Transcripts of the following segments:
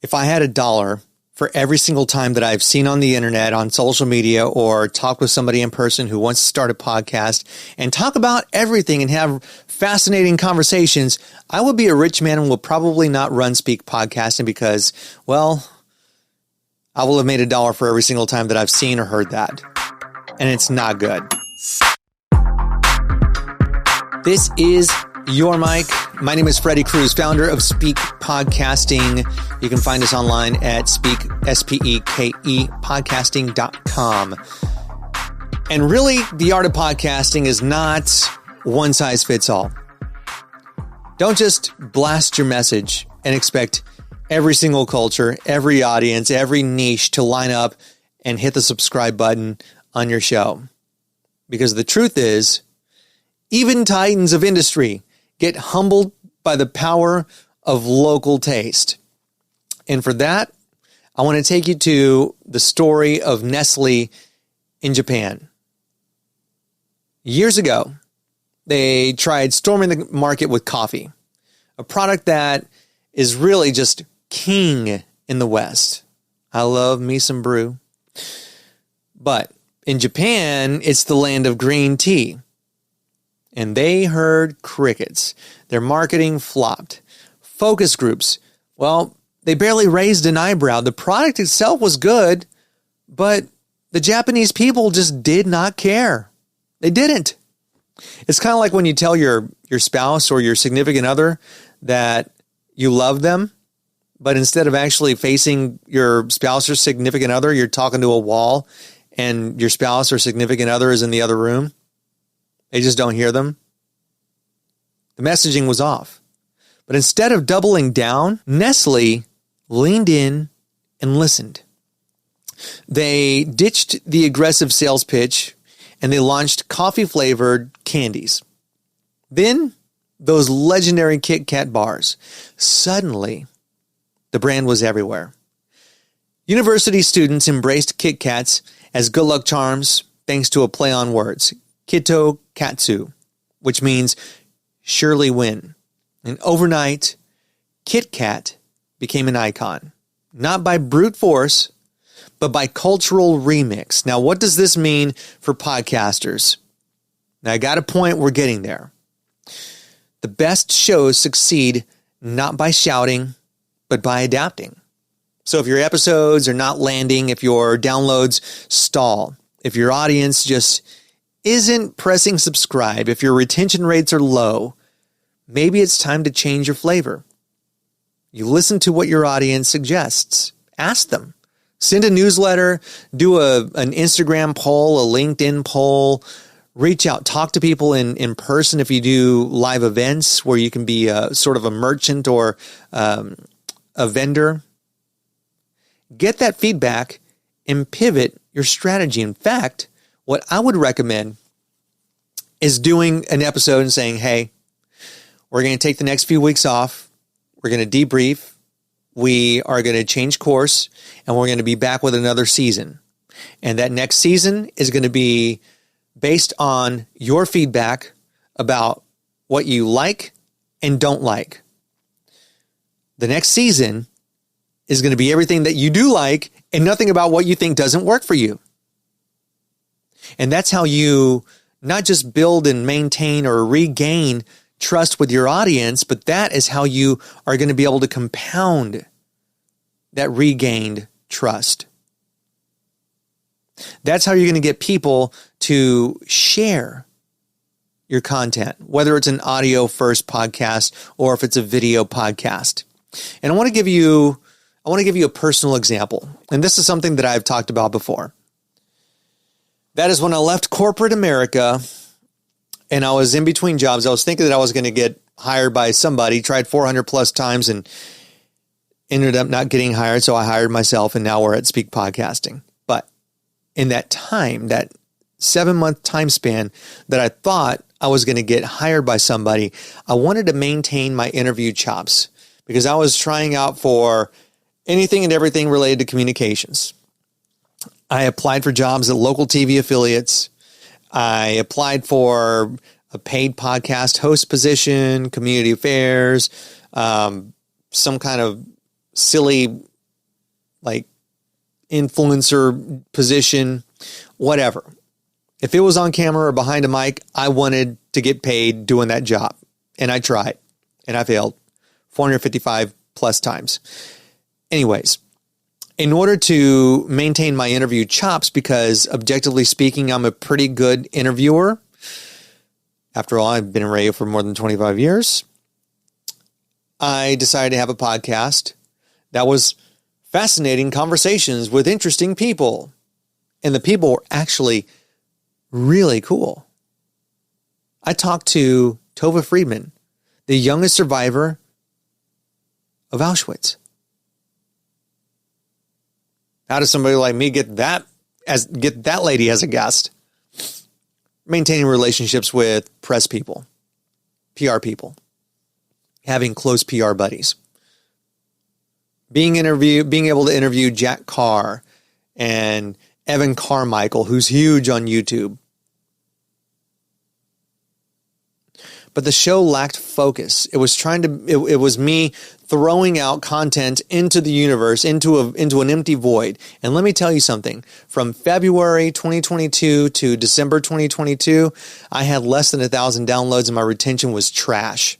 If I had $1 for every single time that I've seen on the internet, on social media, or talked with somebody in person who wants to start a podcast and talk about everything and have fascinating conversations, I would be a rich man and will probably not run Speke Podcasting because, well, I will have made $1 for every single time that I've seen or heard that. And it's not good. This is Your Mic. My name is Freddie Cruz, founder of Speke Podcasting. You can find us online at Speke, S-P-E-K-E, podcasting.com. And really, the art of podcasting is not one size fits all. Don't just blast your message and expect every single culture, every audience, every niche to line up and hit the subscribe button on your show. Because the truth is, even titans of industry get humbled by the power of local taste. And for that, I want to take you to the story of Nestle in Japan. Years ago, they tried storming the market with coffee, a product that is really just king in the West. I love me some brew. But in Japan, it's the land of green tea. And they heard crickets. Their marketing flopped. Focus groups, well, they barely raised an eyebrow. The product itself was good, but the Japanese people just did not care. They didn't. It's kind of like when you tell your spouse or your significant other that you love them, but instead of actually facing your spouse or significant other, you're talking to a wall and your spouse or significant other is in the other room. They just don't hear them. The messaging was off. But instead of doubling down, Nestle leaned in and listened. They ditched the aggressive sales pitch and they launched coffee-flavored candies. Then, those legendary KitKat bars. Suddenly, the brand was everywhere. University students embraced KitKats as good luck charms thanks to a play on words. Kito Katsu, which means surely win. And overnight, KitKat became an icon, not by brute force, but by cultural remix. Now, what does this mean for podcasters? Now, I got a point, we're getting there. The best shows succeed not by shouting, but by adapting. So if your episodes are not landing, if your downloads stall, if your audience just isn't pressing subscribe, if your retention rates are low, maybe it's time to change your flavor. You listen to what your audience suggests. Ask them. Send a newsletter, do an Instagram poll, a LinkedIn poll, reach out, talk to people in person if you do live events where you can be sort of a merchant or a vendor. Get that feedback and pivot your strategy. In fact, what I would recommend is doing an episode and saying, hey, we're going to take the next few weeks off. We're going to debrief. We are going to change course and we're going to be back with another season. And that next season is going to be based on your feedback about what you like and don't like. The next season is going to be everything that you do like and nothing about what you think doesn't work for you. And that's how you not just build and maintain or regain trust with your audience, but that is how you are going to be able to compound that regained trust. That's how you're going to get people to share your content, whether it's an audio first podcast or if it's a video podcast. And I want to give you a personal example. And this is something that I've talked about before. That is when I left corporate America and I was in between jobs. I was thinking that I was going to get hired by somebody, tried 400 plus times and ended up not getting hired. So I hired myself and now we're at Speke Podcasting. But in that time, that 7-month time span that I thought I was going to get hired by somebody, I wanted to maintain my interview chops because I was trying out for anything and everything related to communications. I applied for jobs at local TV affiliates. I applied for a paid podcast host position, community affairs, some kind of silly like influencer position, whatever. If it was on camera or behind a mic, I wanted to get paid doing that job. And I tried and I failed 455 plus times. Anyways, in order to maintain my interview chops, because objectively speaking, I'm a pretty good interviewer. After all, I've been in radio for more than 25 years. I decided to have a podcast that was fascinating conversations with interesting people. And the people were actually really cool. I talked to Tova Friedman, the youngest survivor of Auschwitz. How does somebody like me get that lady as a guest? Maintaining relationships with press people, PR people, having close PR buddies, being able to interview Jack Carr and Evan Carmichael, who's huge on YouTube. But the show lacked focus. It was me throwing out content into the universe, into an empty void. And let me tell you something. From February 2022 to December 2022, I had less than 1,000 downloads and my retention was trash.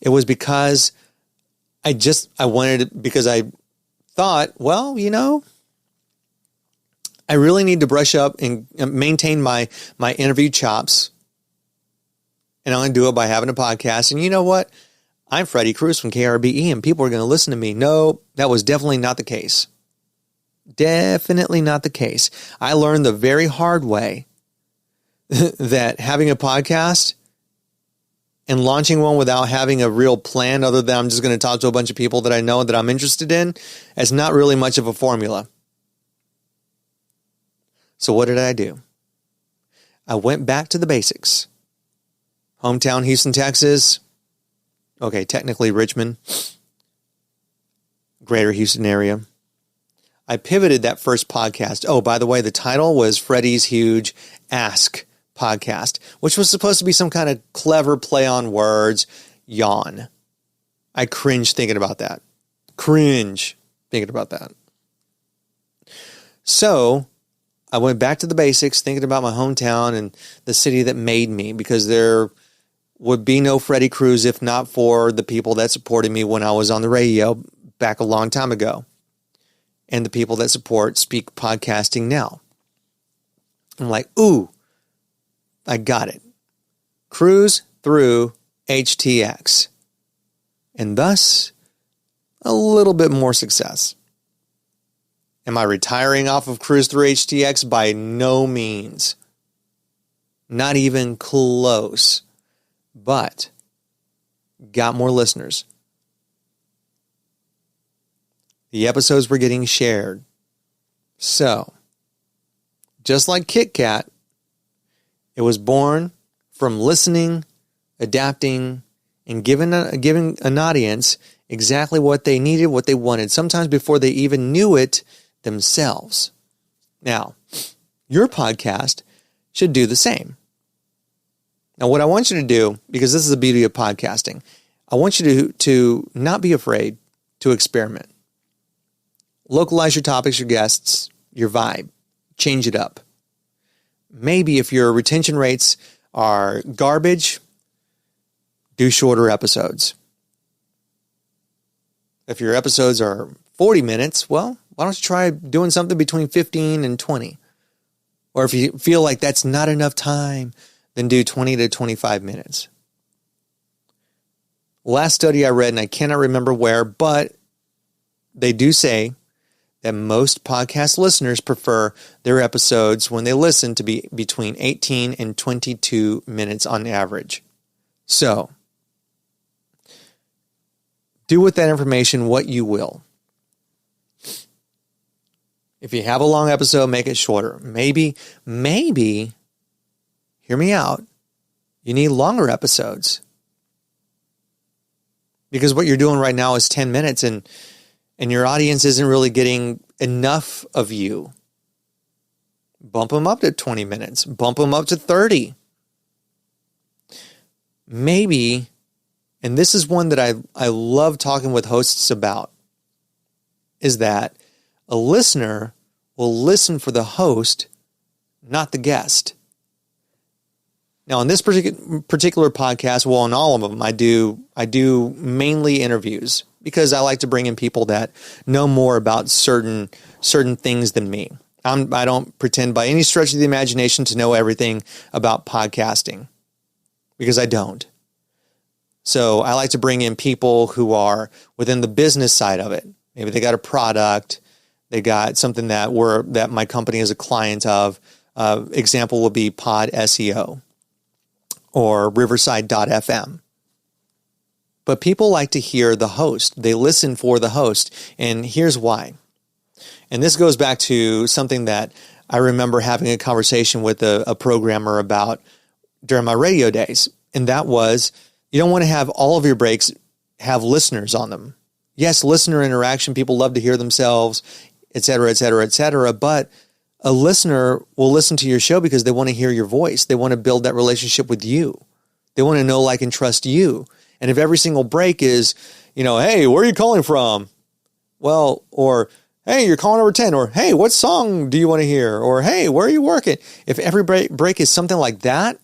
It was because I wanted it, because I thought, well, I really need to brush up and maintain my interview chops. And I'm going to do it by having a podcast. And you know what? I'm Freddie Cruz from KRBE and people are going to listen to me. No, that was definitely not the case. Definitely not the case. I learned the very hard way that having a podcast and launching one without having a real plan, other than I'm just going to talk to a bunch of people that I know that I'm interested in, is not really much of a formula. So what did I do? I went back to the basics. Hometown, Houston, Texas. Okay, technically Richmond. Greater Houston area. I pivoted that first podcast. Oh, by the way, the title was Freddie's Huge Ask Podcast, which was supposed to be some kind of clever play on words. Yawn. I cringe thinking about that. So I went back to the basics, thinking about my hometown and the city that made me, because there would be no Freddie Cruz if not for the people that supported me when I was on the radio back a long time ago, and the people that support Speke podcasting now. I'm like, ooh, I got it. Cruise through HTX. And thus, a little bit more success. Am I retiring off of Cruise through HTX? By no means. Not even close. But got more listeners. The episodes were getting shared. So, just like KitKat, it was born from listening, adapting, and giving an audience exactly what they needed, what they wanted, sometimes before they even knew it themselves. Now, your podcast should do the same. Now, what I want you to do, because this is the beauty of podcasting, I want you to not be afraid to experiment. Localize your topics, your guests, your vibe. Change it up. Maybe if your retention rates are garbage, do shorter episodes. If your episodes are 40 minutes, well, why don't you try doing something between 15 and 20? Or if you feel like that's not enough time, then do 20 to 25 minutes. Last study I read, and I cannot remember where, but they do say that most podcast listeners prefer their episodes when they listen to be between 18 and 22 minutes on average. So, do with that information what you will. If you have a long episode, make it shorter. Maybe, hear me out, you need longer episodes. Because what you're doing right now is 10 minutes and your audience isn't really getting enough of you. Bump them up to 20 minutes. Bump them up to 30. Maybe, and this is one that I love talking with hosts about, is that a listener will listen for the host, not the guest. Now, on this particular podcast, well, on all of them, I do mainly interviews because I like to bring in people that know more about certain things than me. I don't pretend by any stretch of the imagination to know everything about podcasting because I don't. So I like to bring in people who are within the business side of it. Maybe they got a product, they got something that my company is a client of. Example would be Pod SEO or Riverside.fm. But people like to hear the host. They listen for the host. And here's why. And this goes back to something that I remember having a conversation with a programmer about during my radio days. And that was, you don't want to have all of your breaks have listeners on them. Yes, listener interaction, people love to hear themselves, et cetera, et cetera, et cetera. But a listener will listen to your show because they want to hear your voice. They want to build that relationship with you. They want to know, like, and trust you. And if every single break is, hey, where are you calling from? Well, or, hey, you're calling over 10, or, hey, what song do you want to hear? Or, hey, where are you working? If every break is something like that,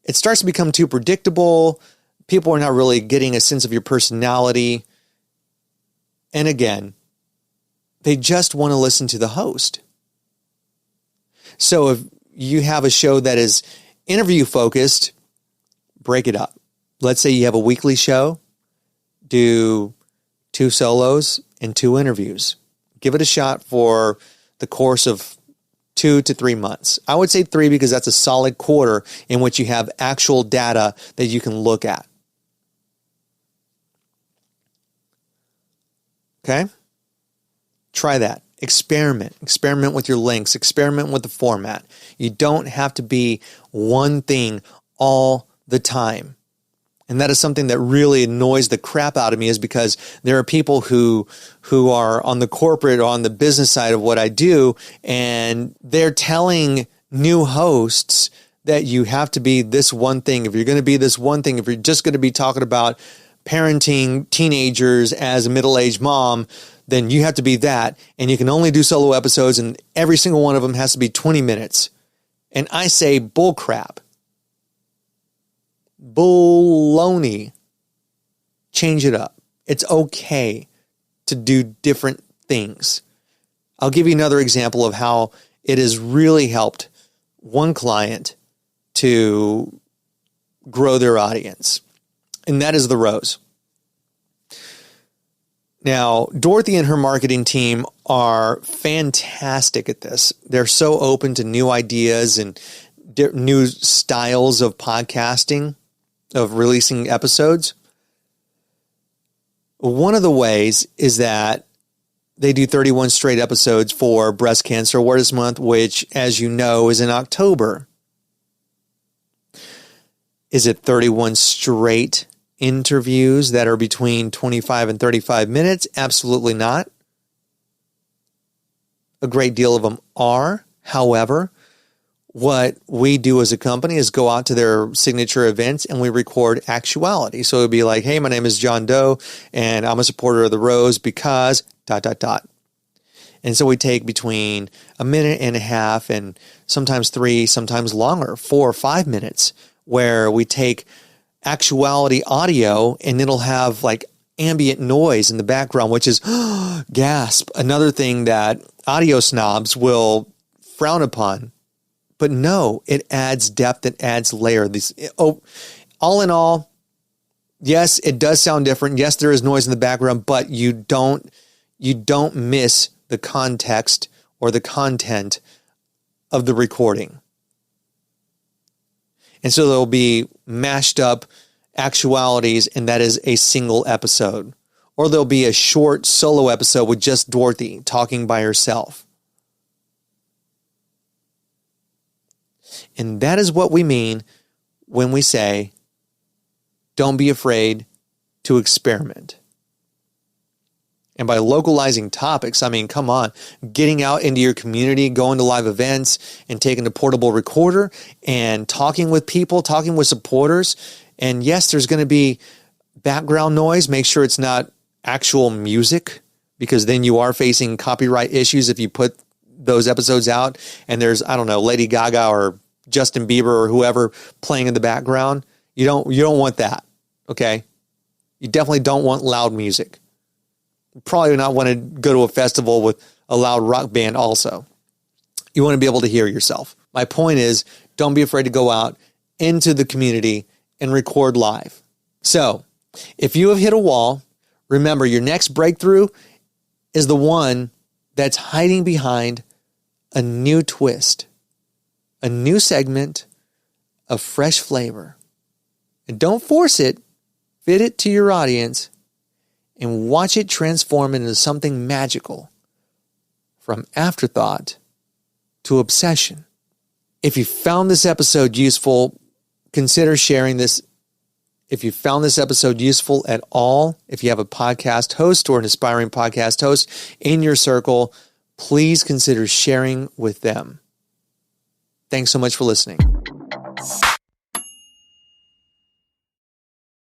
it starts to become too predictable. People are not really getting a sense of your personality. And again, they just want to listen to the host. So if you have a show that is interview focused, break it up. Let's say you have a weekly show, do 2 solos and 2 interviews. Give it a shot for the course of 2 to 3 months. I would say 3 because that's a solid quarter in which you have actual data that you can look at. Okay? Try that. Experiment with your links, experiment with the format. You don't have to be one thing all the time. And that is something that really annoys the crap out of me, is because there are people who are on the corporate or on the business side of what I do, and they're telling new hosts that you have to be this one thing. If you're going to be this one thing, if you're just going to be talking about parenting teenagers as a middle-aged mom, then you have to be that, and you can only do solo episodes, and every single one of them has to be 20 minutes. And I say bull crap. Baloney. Change it up. It's okay to do different things. I'll give you another example of how it has really helped one client to grow their audience, and that is the Rose. Now, Dorothy and her marketing team are fantastic at this. They're so open to new ideas and new styles of podcasting, of releasing episodes. One of the ways is that they do 31 straight episodes for Breast Cancer Awareness Month, which, as you know, is in October. Is it 31 straight interviews that are between 25 and 35 minutes? Absolutely not. A great deal of them are. However, what we do as a company is go out to their signature events and we record actuality. So it'd be like, hey, my name is John Doe and I'm a supporter of the Rose because ... And so we take between a minute and a half and sometimes 3, sometimes longer, 4 or 5 minutes, where we take actuality audio and it'll have like ambient noise in the background, which is gasp. Another thing that audio snobs will frown upon. But no, it adds depth, it adds layer. All in all, yes, it does sound different. Yes, there is noise in the background, but you don't miss the context or the content of the recording. And so there'll be mashed up actualities, and that is a single episode. Or there'll be a short solo episode with just Dorothy talking by herself. And that is what we mean when we say, don't be afraid to experiment. And by localizing topics, I mean, come on, getting out into your community, going to live events and taking a portable recorder and talking with people, talking with supporters. And yes, there's going to be background noise. Make sure it's not actual music, because then you are facing copyright issues if you put those episodes out and there's, I don't know, Lady Gaga or Justin Bieber or whoever playing in the background. You don't want that. Okay. You definitely don't want loud music. Probably not want to go to a festival with a loud rock band also. You want to be able to hear yourself. My point is, don't be afraid to go out into the community and record live. So if you have hit a wall, remember your next breakthrough is the one that's hiding behind a new twist, a new segment, a fresh flavor. And don't force it, fit it to your audience, and watch it transform into something magical, from afterthought to obsession. If you found this episode useful, consider sharing this. If you found this episode useful at all, if you have a podcast host or an aspiring podcast host in your circle, please consider sharing with them. Thanks so much for listening.